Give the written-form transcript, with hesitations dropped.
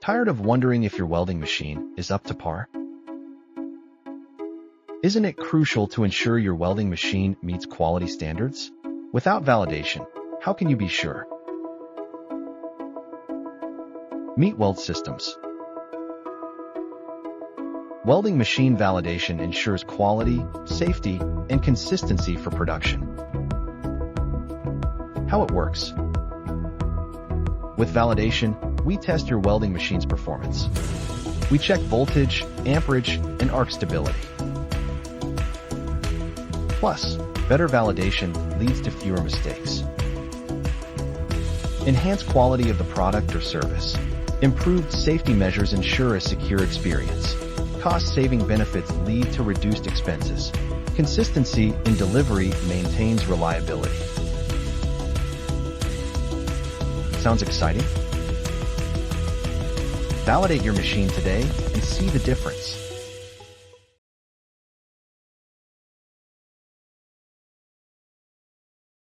Tired of wondering if your welding machine is up to par? Isn't it crucial to ensure your welding machine meets quality standards? Without validation, how can you be sure? Meet Weld Systems. Welding machine validation ensures quality, safety, and consistency for production. How it works. With validation, we test your welding machine's performance. We check voltage, amperage, and arc stability. Plus, better validation leads to fewer mistakes. Enhanced quality of the product or service. Improved safety measures ensure a secure experience. Cost-saving benefits lead to reduced expenses. Consistency in delivery maintains reliability. Sounds exciting? Validate your machine today and see the difference.